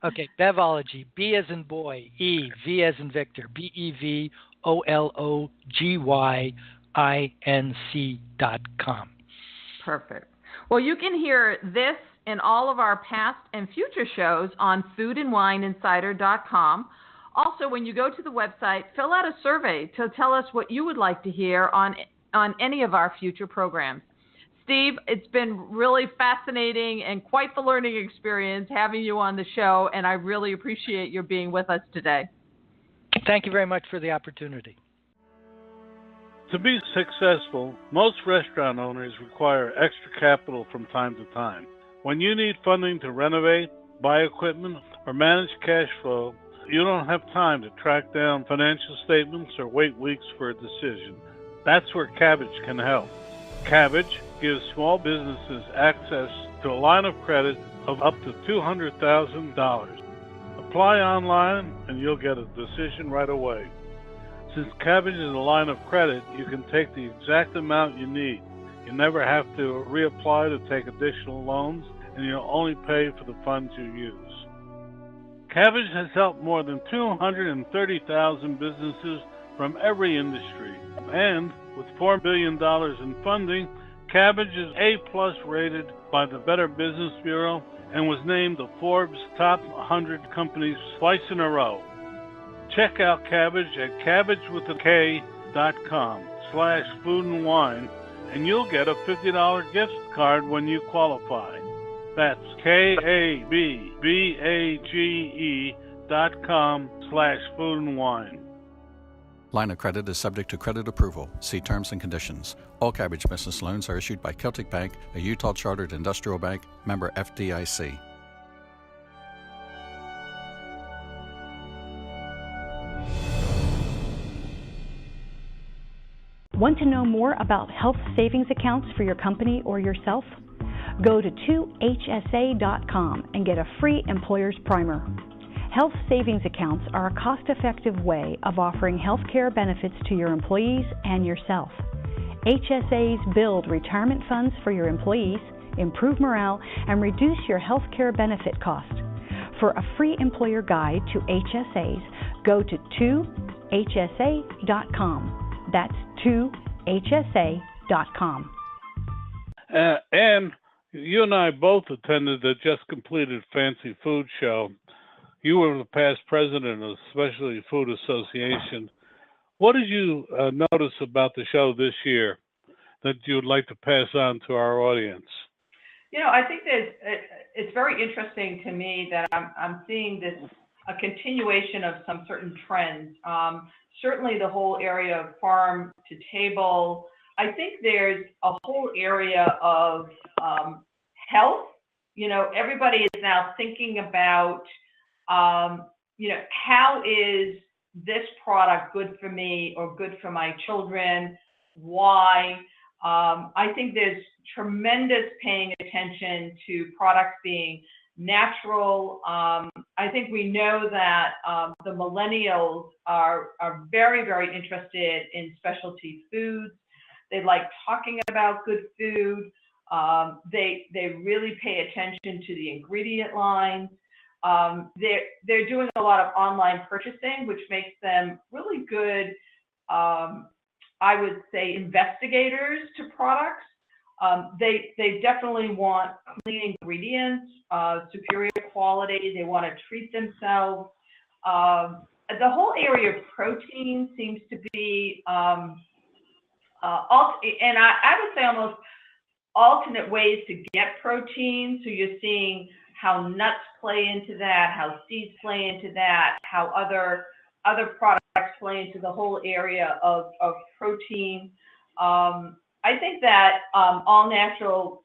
Okay, Bevology, B as in boy, E, V as in Victor, BEVOLOGYINC.com. Perfect. Well, you can hear this and all of our past and future shows on foodandwineinsider.com. Also, when you go to the website, fill out a survey to tell us what you would like to hear on any of our future programs. Steve, it's been really fascinating and quite the learning experience having you on the show, and I really appreciate your being with us today. Thank you very much for the opportunity. To be successful, most restaurant owners require extra capital from time to time. When you need funding to renovate, buy equipment, or manage cash flow, you don't have time to track down financial statements or wait weeks for a decision. That's where Kabbage can help. Kabbage gives small businesses access to a line of credit of up to $200,000. Apply online and you'll get a decision right away. Since Kabbage is a line of credit, you can take the exact amount you need. You never have to reapply to take additional loans, and you'll only pay for the funds you use. Cabbage has helped more than 230,000 businesses from every industry, and with $4 billion in funding, Cabbage is A+ rated by the Better Business Bureau and was named the Forbes Top 100 Companies twice in a row. Check out Cabbage at cabbagewithak.com/food and wine, and you'll get a $50 gift card when you qualify. That's KABBAGE.com/food and wine. Line of credit is subject to credit approval. See terms and conditions. All Cabbage business loans are issued by Celtic Bank, a Utah chartered industrial bank, member FDIC. Want to know more about health savings accounts for your company or yourself? Go to 2hsa.com and get a free employer's primer. Health savings accounts are a cost-effective way of offering health care benefits to your employees and yourself. HSAs build retirement funds for your employees, improve morale, and reduce your health care benefit cost. For a free employer guide to HSAs, go to 2hsa.com. That's 2hsa.com. And you and I both attended the just completed Fancy Food Show. You were the past president of the Specialty Food Association. What did you notice about the show this year that you would like to pass on to our audience? You know, I think that it's very interesting to me that I'm seeing a continuation of some certain trends. Certainly the whole area of farm to table. I think there's a whole area of health. You know, everybody is now thinking about, you know, how is this product good for me or good for my children? Why? I think there's tremendous paying attention to products being natural. I think we know that the millennials are very, very interested in specialty foods. They like talking about good food. They really pay attention to the ingredient lines. They're doing a lot of online purchasing, which makes them really good, I would say, investigators to products. They definitely want clean ingredients, superior quality. They want to treat themselves. The whole area of protein seems to be, and I would say almost alternate ways to get protein. So you're seeing how nuts play into that, how seeds play into that, how other products play into the whole area of protein. I think that all natural,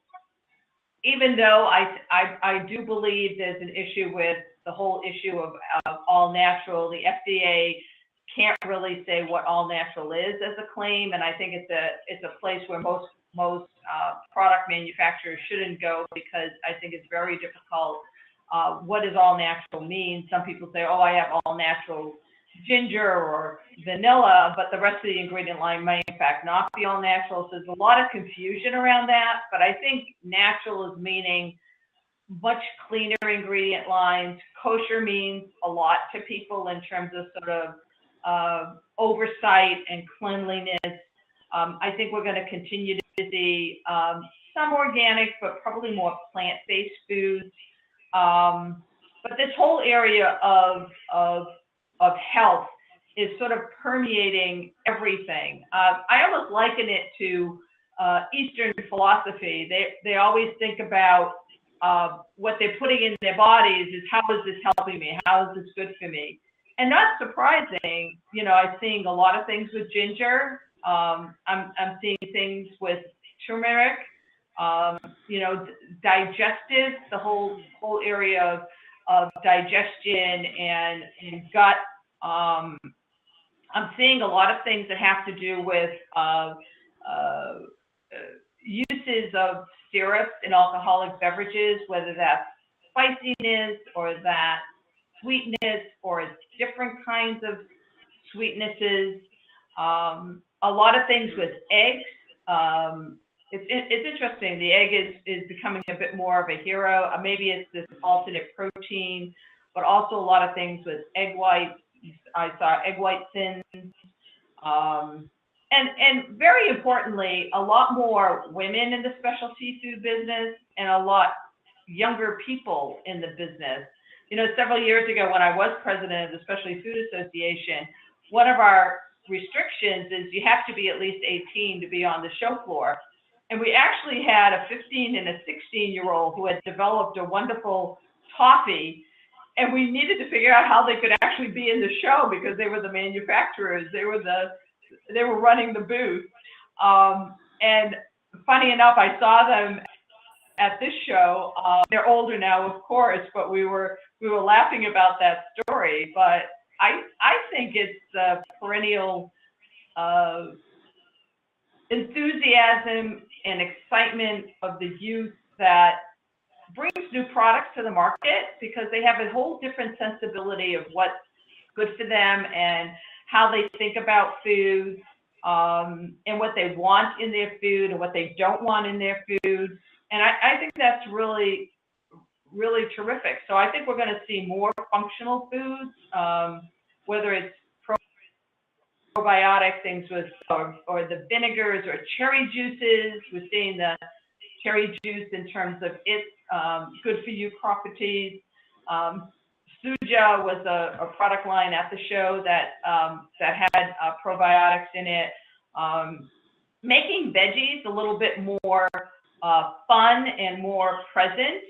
even though I do believe there's an issue with the whole issue of all natural, the FDA can't really say what all natural is as a claim, and I think it's a place where most product manufacturers shouldn't go, because I think it's very difficult. What does all natural mean? Some people say, oh, I have all natural ginger or vanilla, but the rest of the ingredient line may in fact not be all natural. So there's a lot of confusion around that, but I think natural is meaning much cleaner ingredient lines. Kosher means a lot to people in terms of sort of oversight and cleanliness. I think we're going to continue to see some organic, but probably more plant-based foods. But this whole area of health is sort of permeating everything. I almost liken it to Eastern philosophy. They always think about what they're putting in their bodies is, how is this helping me? How is this good for me? And not surprising, you know, I'm seeing a lot of things with ginger. I'm seeing things with turmeric, you know, digestive, the whole area of digestion and gut. I'm seeing a lot of things that have to do with uses of syrups in alcoholic beverages, whether that's spiciness or that sweetness or different kinds of sweetnesses. A lot of things with eggs. it's interesting. The egg is becoming a bit more of a hero. Maybe it's this alternate protein, but also a lot of things with egg whites. I saw egg white thins. And very importantly, a lot more women in the specialty food business and a lot younger people in the business. You know, several years ago when I was president of the Specialty Food Association, one of our restrictions is you have to be at least 18 to be on the show floor. And we actually had a 15 and a 16-year-old who had developed a wonderful toffee, and we needed to figure out how they could actually be in the show because they were the manufacturers. They were running the booth. And funny enough, I saw them at this show. They're older now, of course, but we were laughing about that story. But I think it's the perennial enthusiasm and excitement of the youth that brings new products to the market, because they have a whole different sensibility of what's good for them and how they think about food, and what they want in their food and what they don't want in their food. And I think that's really, really terrific. So I think we're going to see more functional foods, whether it's probiotic things with, or the vinegars or cherry juices. We're seeing the cherry juice in terms of its good for you properties. Suja was a product line at the show that had probiotics in it. Making veggies a little bit more fun and more present.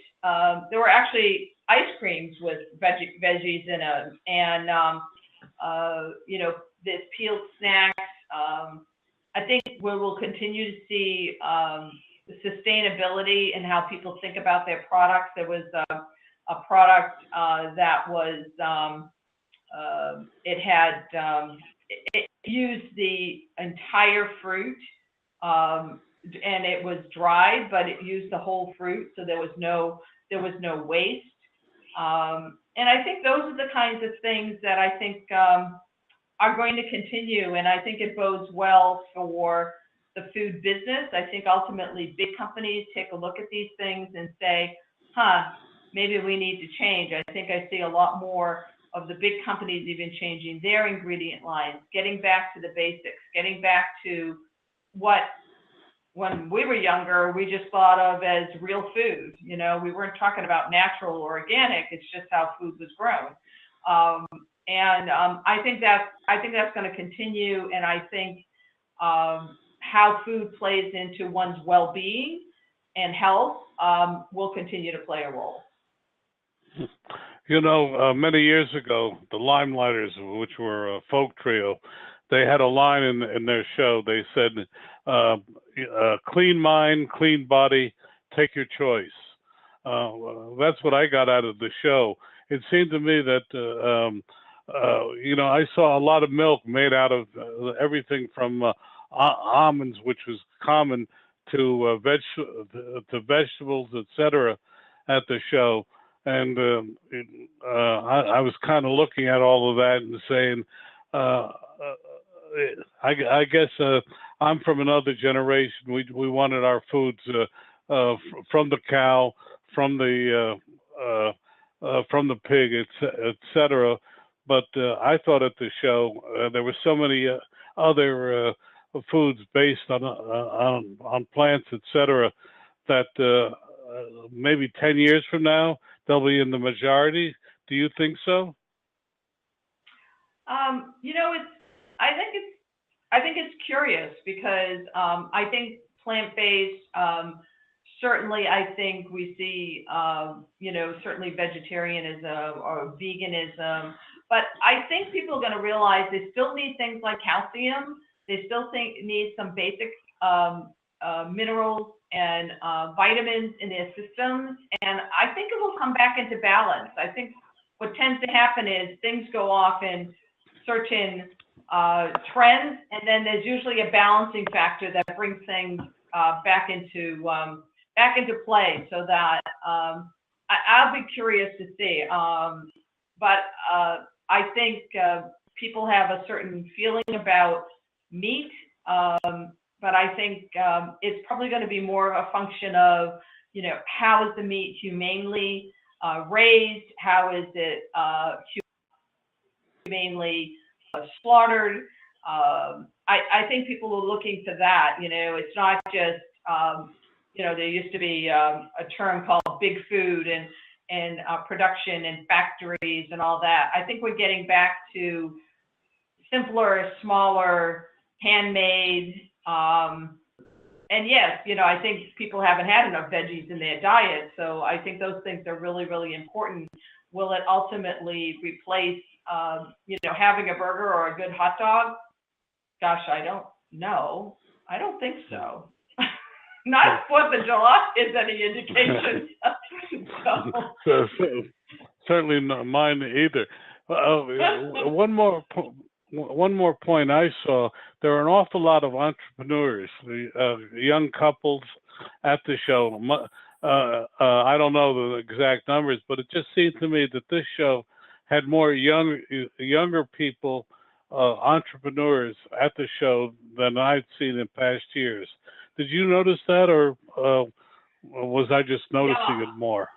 There were actually ice creams with veggies in them, and you know, the peeled snacks. I think we will continue to see sustainability in how people think about their products. There was a product that was it used the entire fruit, and it was dried, but it used the whole fruit, so there was no waste. And I think those are the kinds of things that I think are going to continue, and I think it bodes well for the food business. I think ultimately big companies take a look at these things and say, maybe we need to change. I think I see a lot more of the big companies even changing their ingredient lines, getting back to the basics, getting back to what, when we were younger, we just thought of as real food. You know, we weren't talking about natural or organic. It's just how food was grown. I think that's going to continue. And I think how food plays into one's well-being and health will continue to play a role. You know, many years ago, the Limelighters, which were a folk trio, they had a line in their show. They said, clean mind, clean body, take your choice. That's what I got out of the show. It seemed to me that, you know, I saw a lot of milk made out of everything from almonds, which was common, to vegetables, etc., at the show. And I was kind of looking at all of that and saying, I guess I'm from another generation. We wanted our foods from the cow, from the pig, etc. But I thought at the show there were so many other foods based on plants, etc., that maybe 10 years from now they'll be in the majority. Do you think so? You know, I think it's curious because I think plant-based, certainly I think we see, you know, certainly vegetarianism or veganism, but I think people are going to realize they still need things like calcium. They still need some basic minerals and vitamins in their systems. And I think it will come back into balance. I think what tends to happen is things go off in certain trends, and then there's usually a balancing factor that brings things back into play, so that I'll be curious to see. But I think people have a certain feeling about meat, but I think it's probably going to be more of a function of, how is the meat humanely raised? How is it humanely slaughtered? I think people are looking to that. It's not just, there used to be a term called big food and production and factories and all that. I think we're getting back to simpler, smaller, handmade. And yes, I think people haven't had enough veggies in their diet. So I think those things are really, really important. Will it ultimately replace, having a burger or a good hot dog? Gosh, I don't know. I don't think so. Not if 4th of July is any indication. So, certainly not mine either. One more point I saw. There are an awful lot of entrepreneurs, young couples at the show. I don't know the exact numbers, but it just seemed to me that this show had more younger people, entrepreneurs at the show than I'd seen in past years. Did you notice that, or was I just noticing it more?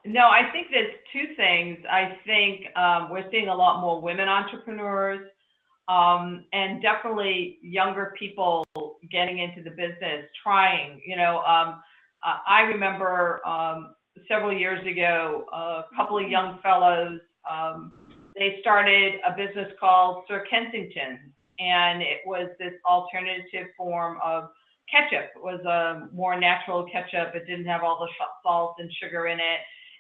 No, I think there's two things. I think we're seeing a lot more women entrepreneurs, and definitely younger people getting into the business, trying. I remember several years ago, a couple of young fellows, they started a business called Sir Kensington, and it was this alternative form of ketchup. It was a more natural ketchup. It didn't have all the salt and sugar in it.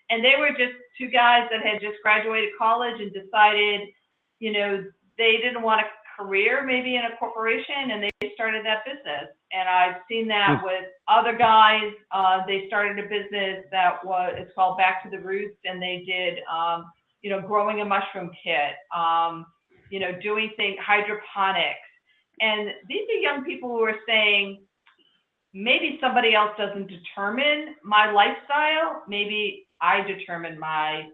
And they were just two guys that had just graduated college and decided, they didn't want a career maybe in a corporation, and they started that business. And I've seen that with other guys. They started a business it's called Back to the Roots, and they did, growing a mushroom kit, doing things, hydroponics. And these are young people who are saying, maybe somebody else doesn't determine my lifestyle. Maybe I determine my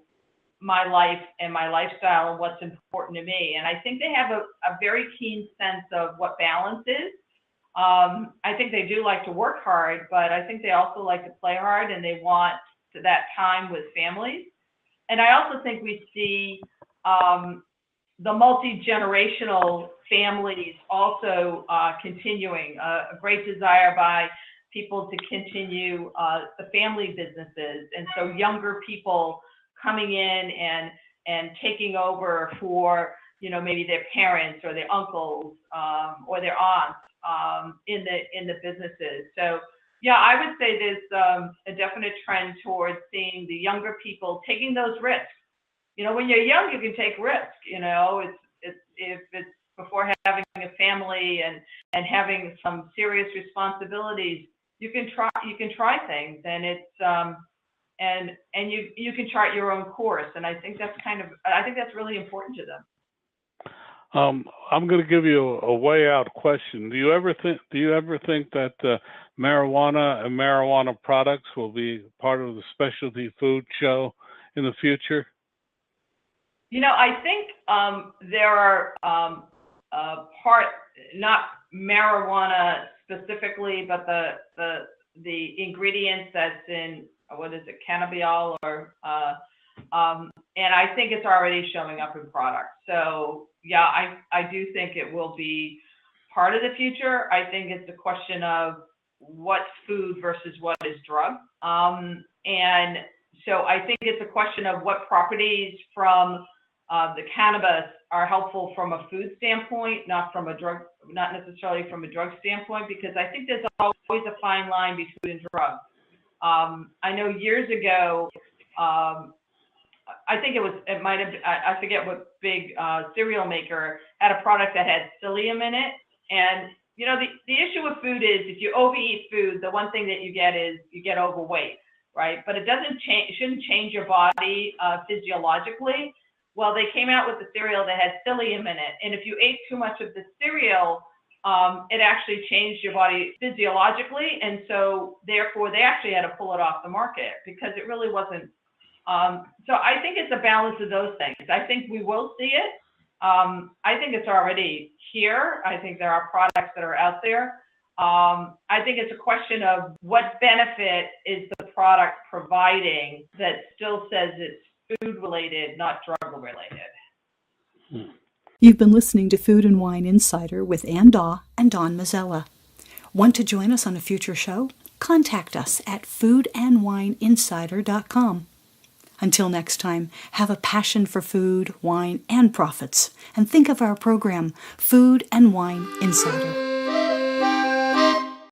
life and my lifestyle and what's important to me. And I think they have a very keen sense of what balance is. I think they do like to work hard, but I think they also like to play hard, and they want that time with families. And I also think we see the multi-generational families also continuing, a great desire by people to continue the family businesses. And so younger people coming in and taking over for, maybe their parents or their uncles or their aunts in the businesses. So yeah, I would say there's a definite trend towards seeing the younger people taking those risks. When you're young, you can take risks. If it's before having a family and having some serious responsibilities, you can try things, and it's and you can chart your own course. And I think that's really important to them. I'm going to give you a way out question. Do you ever think that marijuana and marijuana products will be part of the specialty food show in the future? I think there are not marijuana specifically, but the ingredients that's in, what is it, cannabidiol, or and I think it's already showing up in products. So yeah, I do think it will be part of the future. I think it's a question of what's food versus what is drug. And so I think it's a question of what properties from the cannabis are helpful from a food standpoint, not necessarily from a drug standpoint, because I think there's always a fine line between food and drug. I know years ago, I think it might have, I forget what big cereal maker had a product that had psyllium in it. And, the issue with food is if you overeat food, the one thing that you get is you get overweight, right? But it shouldn't change your body physiologically. Well, they came out with a cereal that had psyllium in it. And if you ate too much of the cereal, it actually changed your body physiologically. And so therefore they actually had to pull it off the market because it really wasn't. So I think it's a balance of those things. I think we will see it. I think it's already here. I think there are products that are out there. I think it's a question of what benefit is the product providing that still says it's food-related, not drug-related. You've been listening to Food and Wine Insider with Ann Daw and Don Mazzella. Want to join us on a future show? Contact us at foodandwineinsider.com. Until next time, have a passion for food, wine, and profits, and think of our program, Food and Wine Insider.